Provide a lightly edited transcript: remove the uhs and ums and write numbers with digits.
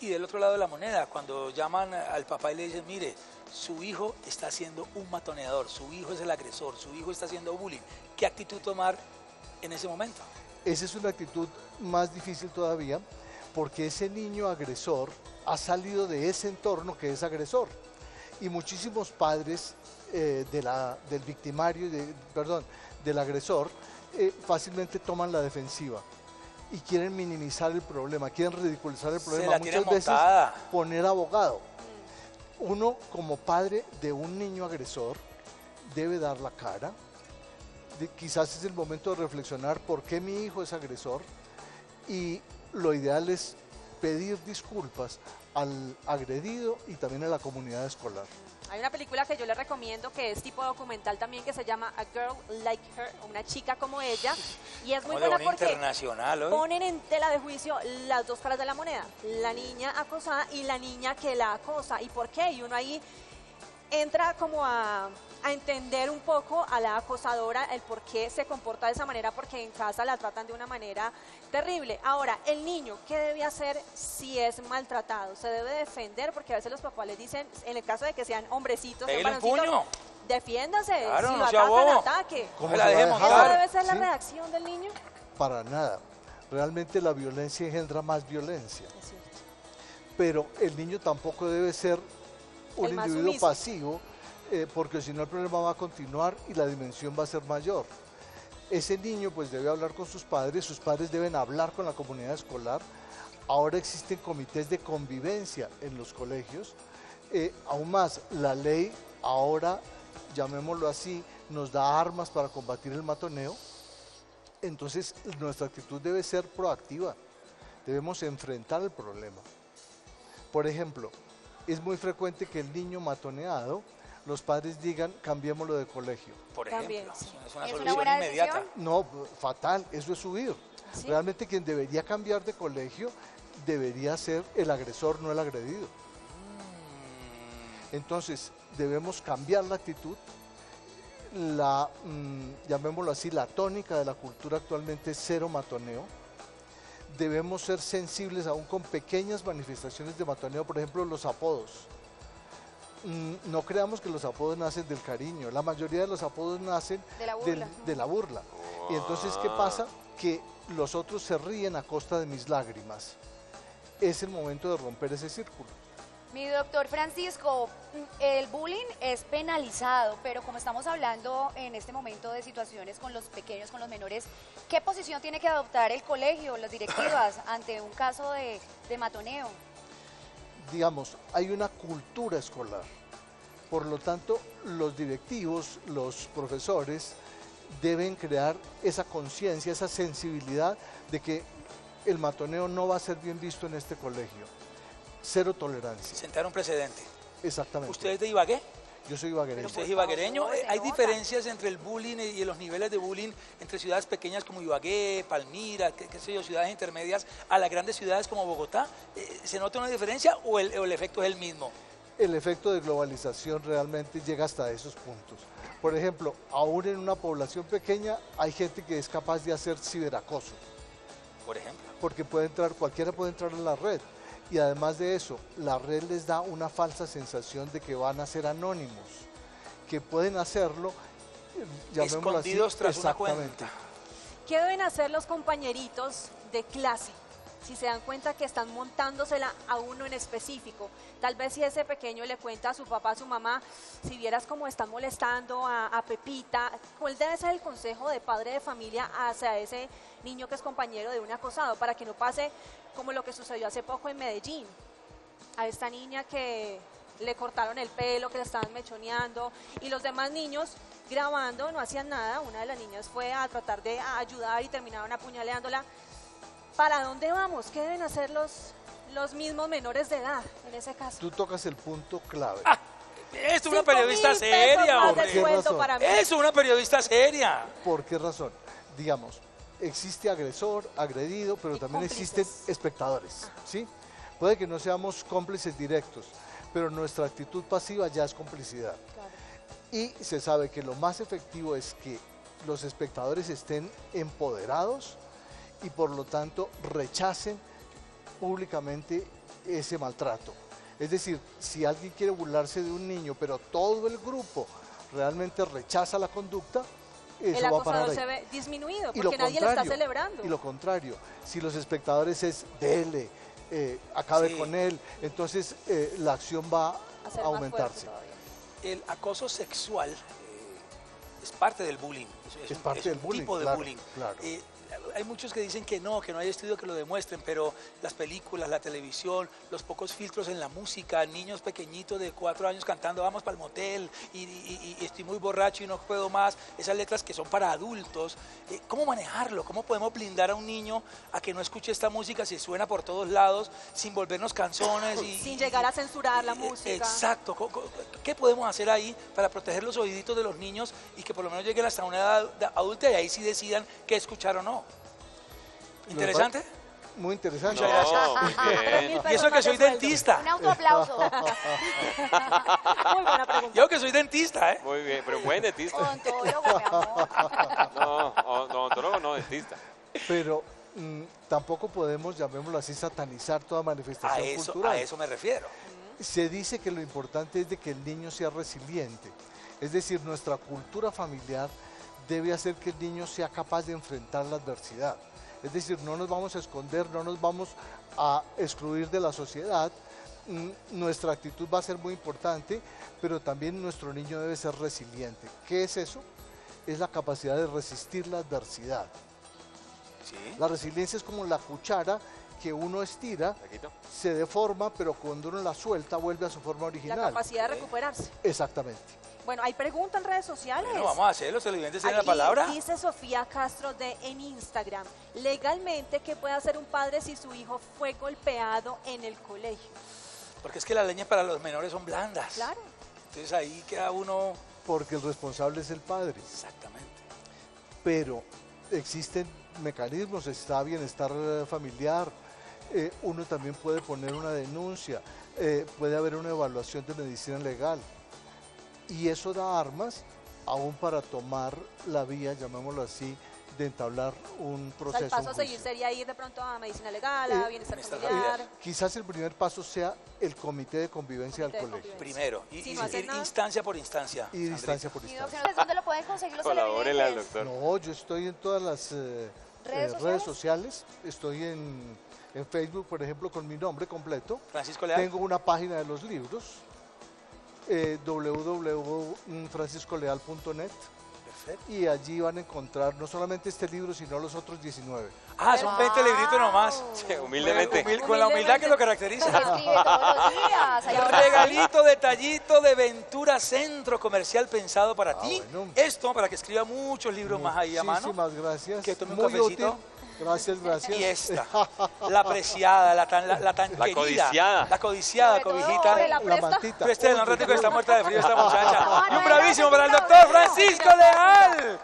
Y del otro lado de la moneda, cuando llaman al papá y le dicen, mire, su hijo está siendo un matoneador, su hijo es el agresor, su hijo está haciendo bullying, ¿qué actitud tomar en ese momento? Esa es una actitud más difícil todavía, porque ese niño agresor ha salido de ese entorno que es agresor. Y muchísimos padres del victimario, del agresor, fácilmente toman la defensiva y quieren minimizar el problema, quieren ridiculizar el problema, muchas veces poner abogado. Uno como padre de un niño agresor debe dar la cara, quizás es el momento de reflexionar por qué mi hijo es agresor, y lo ideal es pedir disculpas al agredido y también a la comunidad escolar. Hay una película que yo le recomiendo que es tipo documental también, que se llama A Girl Like Her, una chica como ella, y es muy buena porque ponen en tela de juicio las dos caras de la moneda, la niña acosada y la niña que la acosa, y por qué, y uno ahí entra como a entender un poco a la acosadora, el por qué se comporta de esa manera, porque en casa la tratan de una manera terrible. Ahora, el niño, ¿qué debe hacer si es maltratado? Se debe defender, porque a veces los papás les dicen, en el caso de que sean hombrecitos, defiéndase, claro, si no lo atacan, ataque. ¿Cómo la deje montar? ¿Esa debe ser la reacción del niño? Para nada. Realmente la violencia engendra más violencia. Pero el niño tampoco debe ser un individuo pasivo, porque si no el problema va a continuar y la dimensión va a ser mayor. Ese niño pues debe hablar con sus padres deben hablar con la comunidad escolar. Ahora existen comités de convivencia en los colegios. Aún más, la ley ahora, llamémoslo así, nos da armas para combatir el matoneo. Entonces nuestra actitud debe ser proactiva, debemos enfrentar el problema. Por ejemplo, es muy frecuente que el niño matoneado, los padres digan, cambiémoslo de colegio. Por ejemplo, también, sí. es una solución inmediata. No, fatal, eso es huir. ¿Sí? Realmente quien debería cambiar de colegio debería ser el agresor, no el agredido. Entonces, debemos cambiar la actitud. Llamémoslo así, la tónica de la cultura actualmente es cero matoneo. Debemos ser sensibles aún con pequeñas manifestaciones de matoneo, por ejemplo, los apodos. No creamos que los apodos nacen del cariño, la mayoría de los apodos nacen de la burla. Y entonces, ¿qué pasa? Que los otros se ríen a costa de mis lágrimas. Es el momento de romper ese círculo. Mi doctor Francisco, el bullying es penalizado, pero como estamos hablando en este momento de situaciones con los pequeños, con los menores, ¿qué posición tiene que adoptar el colegio, las directivas, ante un caso de matoneo? Digamos, hay una cultura escolar, por lo tanto, los directivos, los profesores, deben crear esa conciencia, esa sensibilidad de que el matoneo no va a ser bien visto en este colegio. Cero tolerancia. Sentar un precedente. Exactamente. ¿Usted es de Ibagué? Yo soy ibaguereño. ¿Usted es ibaguereño? ¿Hay diferencias entre el bullying y los niveles de bullying entre ciudades pequeñas como Ibagué, Palmira, qué sé yo, ciudades intermedias, a las grandes ciudades como Bogotá? ¿Se nota una diferencia o el efecto es el mismo? El efecto de globalización realmente llega hasta esos puntos. Por ejemplo, aún en una población pequeña hay gente que es capaz de hacer ciberacoso. Por ejemplo. Porque cualquiera puede entrar en la red. Y además de eso, la red les da una falsa sensación de que van a ser anónimos, que pueden hacerlo, llamémoslo así, escondidos tras una cuenta. ¿Qué deben hacer los compañeritos de clase si se dan cuenta que están montándosela a uno en específico? Tal vez si ese pequeño le cuenta a su papá, a su mamá, si vieras cómo están molestando a Pepita, ¿cuál debe ser el consejo de padre de familia hacia ese niño que es compañero de un acosado, para que no pase como lo que sucedió hace poco en Medellín, a esta niña que le cortaron el pelo, que le estaban mechoneando, y los demás niños grabando no hacían nada? Una de las niñas fue a tratar de ayudar y terminaron apuñaleándola. ¿Para dónde vamos? ¿Qué deben hacer los mismos menores de edad en ese caso? Tú tocas el punto clave. Es una periodista seria, hombre. Es una periodista seria. ¿Por qué razón? Digamos, existe agresor, agredido, pero también existen espectadores, ¿sí? Puede que no seamos cómplices directos, pero nuestra actitud pasiva ya es complicidad. Claro. Y se sabe que lo más efectivo es que los espectadores estén empoderados y por lo tanto rechacen públicamente ese maltrato. Es decir, si alguien quiere burlarse de un niño, pero todo el grupo realmente rechaza la conducta, eso va a parar ahí. El acosador se ve disminuido porque nadie lo está celebrando. Y lo contrario, si los espectadores es dele, acabe con él, entonces la acción va a aumentarse. El acoso sexual es parte del bullying. Es parte del bullying, tipo de bullying. Claro. Hay muchos que dicen que no hay estudio que lo demuestren, pero las películas, la televisión, los pocos filtros en la música, niños pequeñitos de 4 años cantando vamos para el motel y estoy muy borracho y no puedo más, esas letras que son para adultos, ¿cómo manejarlo? ¿Cómo podemos blindar a un niño a que no escuche esta música si suena por todos lados, sin volvernos canzones? Sin llegar a censurar la música. Exacto. ¿Qué podemos hacer ahí para proteger los oíditos de los niños y que por lo menos lleguen hasta una edad adulta y ahí sí decidan qué escuchar o no? ¿Interesante? Muy interesante. Muchas gracias. Y eso que soy dentista. Un autoaplauso. Muy buena pregunta. Yo que soy dentista, ¿eh? Muy bien, pero buen dentista. Odontólogo, mi amor. No, odontólogo no, dentista. Pero tampoco podemos, llamémoslo así, satanizar toda manifestación cultural. A eso me refiero. Se dice que lo importante es de que el niño sea resiliente. Es decir, nuestra cultura familiar debe hacer que el niño sea capaz de enfrentar la adversidad. Es decir, no nos vamos a esconder, no nos vamos a excluir de la sociedad. Nuestra actitud va a ser muy importante, pero también nuestro niño debe ser resiliente. ¿Qué es eso? Es la capacidad de resistir la adversidad. ¿Sí? La resiliencia es como la cuchara que uno estira, se deforma, pero cuando uno la suelta vuelve a su forma original. La capacidad de recuperarse. Exactamente. Bueno, hay preguntas en redes sociales. Bueno, vamos a hacer, los televidentes tienen la Aquí palabra. Dice Sofía Castro en Instagram, legalmente, ¿qué puede hacer un padre si su hijo fue golpeado en el colegio? Porque es que las leñas para los menores son blandas. Claro. Entonces ahí queda uno... Porque el responsable es el padre. Exactamente. Pero existen mecanismos, está bienestar familiar, uno también puede poner una denuncia, puede haber una evaluación de medicina legal. Y eso da armas aún para tomar la vía, llamémoslo así, de entablar un proceso. O sea, el paso a seguir sería ir de pronto a medicina legal, a bienestar familiar. Quizás el primer paso sea el comité de convivencia del colegio. Primero, Si no hacen ir nada. instancia por instancia. Y instancia por instancia. ¿Dónde lo pueden conseguir los Colabórele al televidentes? doctor. No, yo estoy en todas las ¿Redes sociales. Estoy en Facebook, por ejemplo, con mi nombre completo. Francisco Leal. Tengo una página de los libros. www.franciscoleal.net. Perfecto. Y allí van a encontrar no solamente este libro, sino los otros 19. Ah, son 20 libritos nomás. Sí, humildemente. Con la humildad que lo caracteriza. Escribe todos los días. Hay otras- Regalito, detallito de Ventura Centro Comercial pensado para ti. Bueno. Esto para que escriba muchos libros más ahí a mano. Muchísimas gracias. Que tome un Muy cafecito. útil. Gracias. Y esta, la apreciada, la tan querida. codiciada. La codiciada, Sobre todo, cobijita. la La presta. mantita. Préstela un ratico que está muerta de frío esta No, muchacha. Y un no, bravísimo no, para el no, doctor no, Francisco Leal.